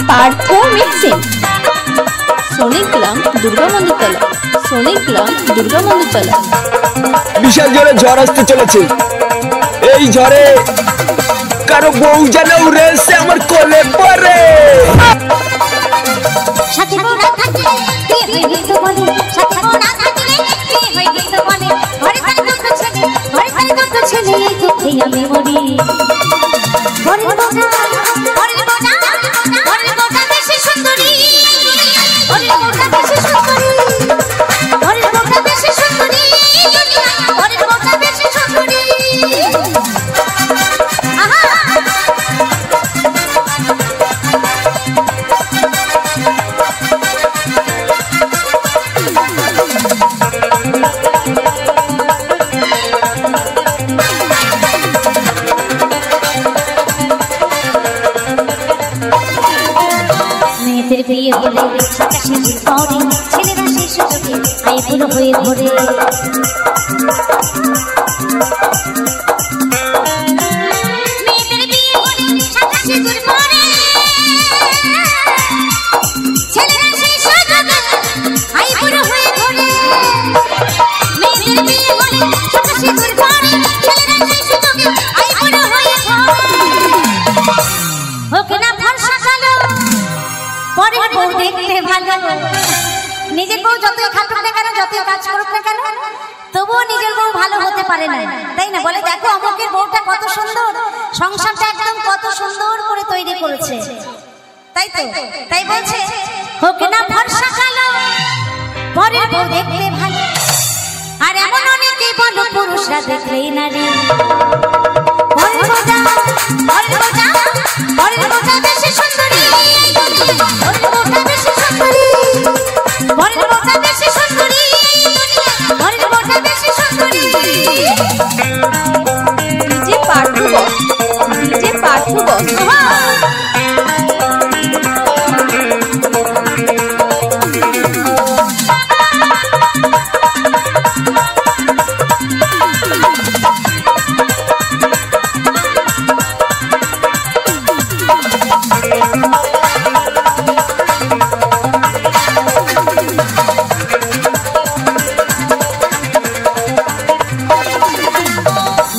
Partha mixing সোনিগ্রাম Durga Mandirtala. বিশাল জোরে ঝড় আসতে চলেছে। এই ঝড়ে কারো বউ যেন উড়ে এসে আমার কোলে পড়ে। বিয়ে হলে ছেলেরা সেই সুযোগে আইবুড়ো হয়ে ঘোরে। নিজের বউ যতই খাটুক না কেন, যতই কাজ করুক না কেন, তবুও নিজের বউ ভালো হতে পারে না, তাই না? বলে দেখো অমুকের বউটা কত সুন্দর, সংসারটা একদম কত সুন্দর করে তৈরি করেছে, তাই তো? তাই বলছে হোক না ফর্সা কালো, পরের বউ দেখতে ভালো। আর এমন অনেকেই বলো পুরুষরা দেখলেই নারী। পরের বউটা বেশি সুন্দরী, পরের বউটা বেশি সুন্দরী, পরের বউটা বেশি সুন্দরী, পরের বউটা বেশি সুন্দরী। ডিজে পার্থ বস।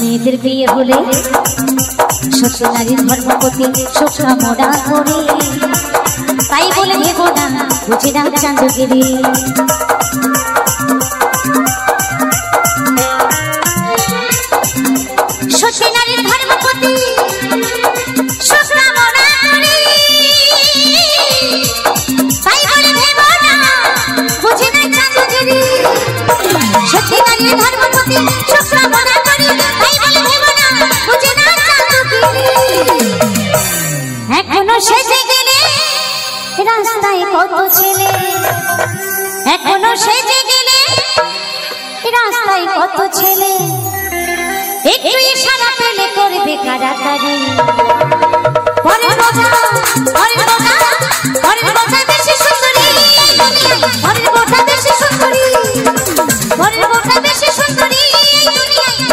মেয়েদের বিয়ে হলে শ্বশুর নারীর ধর্মপতি শোকা মোড়া করে, তাই বলে ভেব না বুঝে না চাঁদগিরি। শ্বশুর নারীর ধর্মপতি শোকা মোড়া করে, তাই বলে ভেব না বুঝে না চাঁদগিরি। শ্বশুর নারীর ধর্মপতি শোকা মোড়া করে, তাই বলে ভেব না বুঝে না চাঁদগিরি। এখনো সেজে গেলে রাস্তায় কত ছেলে, এখনো সেজে গেলে রাস্তায় কত ছেলে, একটু ইশারা পেলে করবে কারাকারি। পরের বউটা বেশি সুন্দরী, পরের বউটা বেশি সুন্দরী, পরের বউটা বেশি সুন্দরী,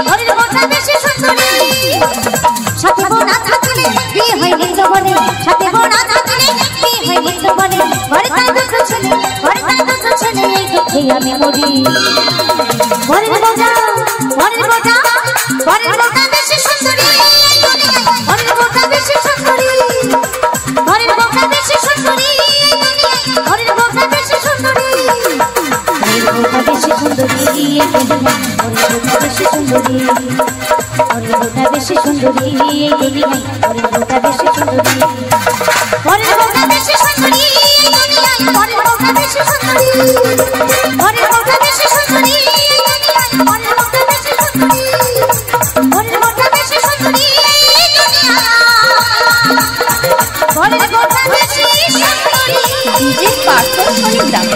পরের বউটা বেশি সুন্দরী। সাথে বউ না থাকলে বিয়ে হয় নিত্য বনে, সাথে বউ না থাকলে বিয়ে হয় নিত্য বনে। ঘরে তাই দুটো ছেলে, ঘরে তাই দুটো ছেলে, এই দুঃখে আমি মরি। পরের বউটা বেশি সুন্দরী, পরের বউটা বেশি সুন্দরী, পরের বউটা বেশি সুন্দরী, পরের বউটা বেশি সুন্দরী, পরের বউটা বেশি সুন্দরী, পরের বউটা বেশি সুন্দরী, পরের বউটা বেশি সুন্দরী, পরের বউটা বেশি সুন্দরী, পরের বউটা বেশি সুন্দরী, পরের বউটা বেশি সুন্দরী, পরের বউটা বেশি সুন্দরী, পরের বউটা বেশি সুন্দরী, পরের বউটা বেশি সুন্দরী, পরের বউটা বেশি সুন্দরী। ডিজে পার্থ সোনিগ্রাম।